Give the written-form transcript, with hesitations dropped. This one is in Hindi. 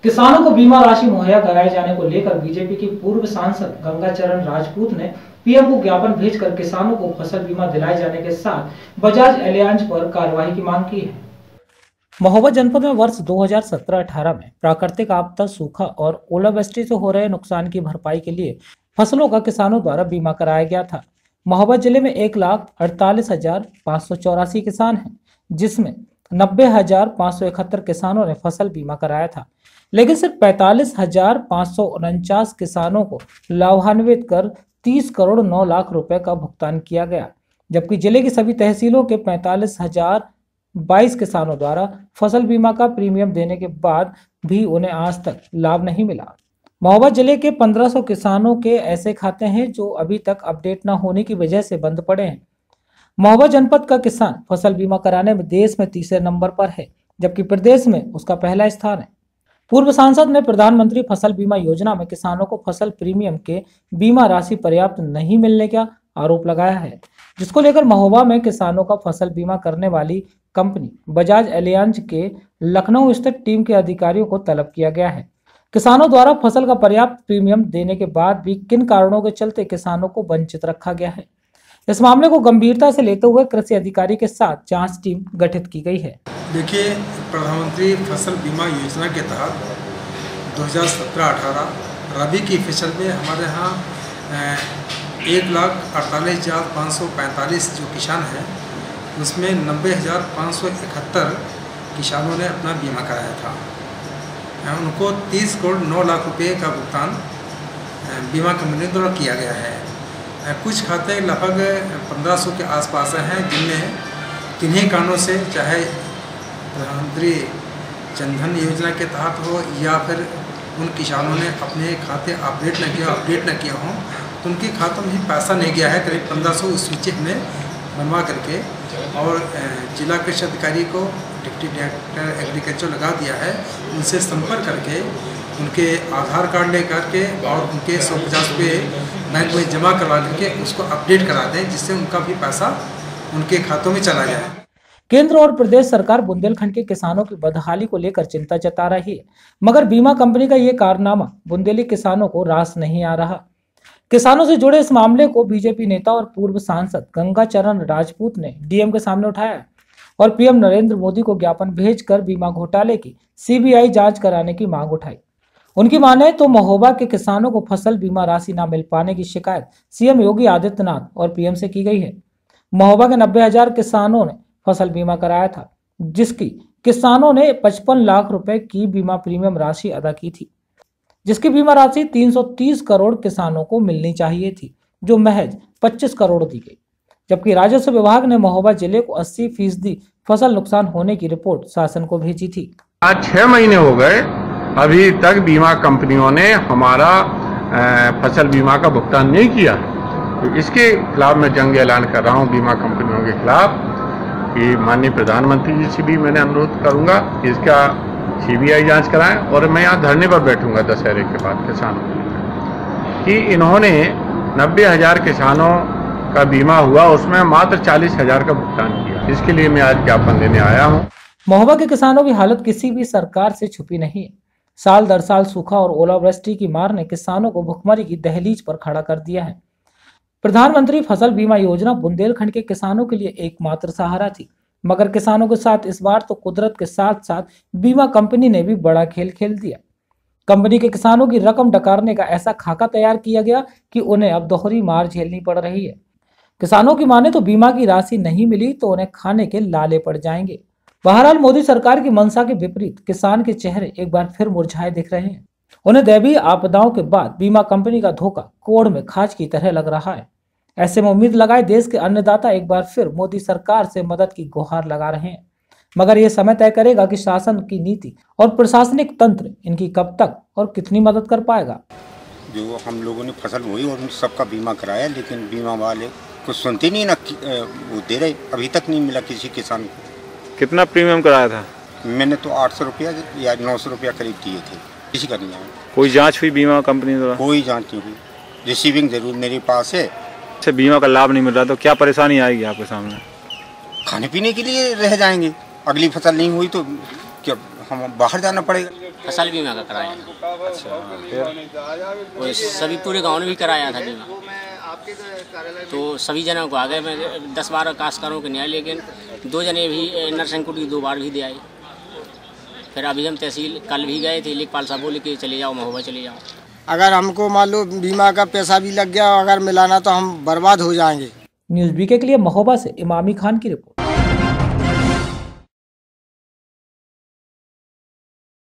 किसानों को बीमा राशि मुहैया कराए जाने को लेकर बीजेपी की पूर्व सांसद गंगाचरण राजपूत ने पीएम को ज्ञापन भेजकर किसानों को फसल बीमा दिलाए जाने के साथ बजाज एलियांज पर कार्रवाई की मांग की है। महोबा जनपद में वर्ष 2017-18 में प्राकृतिक आपदा, सूखा और ओलावृष्टि से हो रहे नुकसान की भरपाई के लिए फसलों का किसानों द्वारा बीमा कराया गया था। महोबा जिले में 1,48,584 किसान हैं, जिसमें 90,571 किसानों ने फसल बीमा कराया था, लेकिन सिर्फ 45,549 किसानों को लाभान्वित कर 30 करोड़ 9 लाख रुपए का भुगतान किया गया, जबकि जिले की सभी तहसीलों के 45,022 किसानों द्वारा फसल बीमा का प्रीमियम देने के बाद भी उन्हें आज तक लाभ नहीं मिला। महोबा जिले के 1500 किसानों के ऐसे खाते हैं जो अभी तक अपडेट न होने की वजह से बंद पड़े हैं। महोबा जनपद का किसान फसल बीमा कराने में देश में तीसरे नंबर पर है, जबकि प्रदेश में उसका पहला स्थान है। पूर्व सांसद ने प्रधानमंत्री फसल बीमा योजना में किसानों को फसल प्रीमियम के बीमा राशि पर्याप्त नहीं मिलने का आरोप लगाया है, जिसको लेकर महोबा में किसानों का फसल बीमा करने वाली कंपनी बजाज एलियांज के लखनऊ स्थित टीम के अधिकारियों को तलब किया गया है। किसानों द्वारा फसल का पर्याप्त प्रीमियम देने के बाद भी किन कारणों के चलते किसानों को वंचित रखा गया है, इस मामले को गंभीरता से लेते हुए कृषि अधिकारी के साथ जांच टीम गठित की गई है। देखिए, प्रधानमंत्री फसल बीमा योजना के तहत 2017-18 रबी की फसल में हमारे यहाँ 1,48,545 जो किसान हैं, उसमें 90,571 किसानों ने अपना बीमा कराया था। उनको 30 करोड़ 9 लाख रुपए का भुगतान बीमा कंपनी द्वारा किया गया है। कुछ खाते लगभग 1500 के आसपास हैं, जिनमें किन्हीं कारणों से, चाहे प्रधानमंत्री जनधन योजना के तहत हो या फिर उन किसानों ने अपने खाते अपडेट न किया हो, तो उनके खातों में पैसा नहीं गया है। करीब 1500 उस सूची में बनवा करके और जिला कृषि अधिकारी को डिप्टी डायरेक्टर एग्रीकल्चर लगा दिया है। उनसे संपर्क करके उनके आधार कार्ड ले करके और उनके 150 रुपये बैंक में जमा करवा करके उसको अपडेट करा दें, जिससे उनका भी पैसा उनके खातों में चला जाए। केंद्र और प्रदेश सरकार बुंदेलखंड के किसानों की बदहाली को लेकर चिंता जता रही है, मगर बीमा कंपनी का ये कारनामा बुंदेली किसानों को रास नहीं आ रहा। किसानों से जुड़े इस मामले को बीजेपी नेता और पूर्व सांसद गंगाचरण राजपूत ने डीएम के सामने उठाया और पीएम नरेंद्र मोदी को ज्ञापन भेजकर बीमा घोटाले की सीबीआई जांच कराने की मांग उठाई। उनकी माने तो महोबा के किसानों को फसल बीमा राशि न मिल पाने की शिकायत सीएम योगी आदित्यनाथ और पीएम से की गई है। महोबा के 90,000 किसानों ने फसल बीमा कराया था, जिसकी किसानों ने 55 लाख रुपए की बीमा प्रीमियम राशि अदा की थी, जिसकी बीमा राशि 330 करोड़ किसानों को मिलनी चाहिए थी, जो महज 25 करोड़ दी गई, जबकि राजस्व विभाग ने महोबा जिले को 80% फसल नुकसान होने की रिपोर्ट शासन को भेजी थी। आज 6 महीने हो गए, अभी तक बीमा कंपनियों ने हमारा फसल बीमा का भुगतान नहीं किया। तो इसके खिलाफ मैं जंग ऐलान कर रहा हूं बीमा कंपनियों के खिलाफ कि माननीय प्रधानमंत्री जी से भी मैंने अनुरोध करूंगा कि इसका सीबीआई जांच कराएं, और मैं यहाँ धरने पर बैठूंगा दशहरे के बाद किसानों के लिए कि इन्होंने 90,000 किसानों का बीमा हुआ, उसमें मात्र 40,000 का भुगतान किया। इसके लिए मैं आज ज्ञापन देने आया हूँ। महोबा के किसानों की हालत किसी भी सरकार से छुपी नहीं है। साल दर साल सूखा और ओलावृष्टि की मार ने किसानों को भुखमरी की दहलीज पर खड़ा कर दिया है। प्रधानमंत्री फसल बीमा योजना बुंदेलखंड के किसानों के लिए एकमात्र सहारा थी, मगर किसानों के साथ इस बार तो कुदरत के साथ साथ बीमा कंपनी ने भी बड़ा खेल खेल दिया। कंपनी के किसानों की रकम डकारने का ऐसा खाका तैयार किया गया कि उन्हें अब दोहरी मार झेलनी पड़ रही है। किसानों की माने तो बीमा की राशि नहीं मिली तो उन्हें खाने के लाले पड़ जाएंगे। बहरहाल मोदी सरकार की मंशा के विपरीत किसान के चेहरे एक बार फिर मुरझाए दिख रहे हैं। उन्हें दैवीय आपदाओं के बाद बीमा कंपनी का धोखा कोड़ में खाज की तरह लग रहा है। ऐसे में उम्मीद लगाए देश के अन्नदाता एक बार फिर मोदी सरकार से मदद की गुहार लगा रहे हैं, मगर यह समय तय करेगा कि शासन की नीति और प्रशासनिक तंत्र इनकी कब तक और कितनी मदद कर पाएगा। जो हम लोगों ने फसल बोई और सबका बीमा कराया, लेकिन बीमा वाले कुछ सुनते नहीं ना, वो दे रहे, अभी तक नहीं मिला किसी किसान को। कितना प्रीमियम कराया था? मैंने तो 800 रुपया या 900 रुपया करीब दिए थे। किसी का नहीं आया। कोई जांच हुई बीमा कंपनी द्वारा? कोई जांच नहीं हुई। रिसीविंग जरूर मेरे पास है। अच्छा, बीमा का लाभ नहीं मिल रहा तो क्या परेशानी आएगी आपके सामने? खाने पीने के लिए रह जाएंगे, अगली फसल नहीं हुई तो कि अब हम बाहर जाना पड़ेगा। फसल बीमा का कराया। अच्छा, फिर वो सभी पूरे गांव ने भी कराया था बीमा, तो सभी जनों को आ गए। मैं 10-12 काश्तकारों के न्याय, लेकिन 2 जने भी नरसिंहपुर 2 बार भी दे आए। फिर अभी हम तहसील कल भी गए थे, लेखपाल साहब बोले कि चले जाओ महोबा चले जाओ। अगर हमको मान लो बीमा का पैसा भी लग गया, अगर मिलाना तो हम बर्बाद हो जाएंगे। न्यूज़ बीके के लिए महोबा से इमामी खान की रिपोर्ट।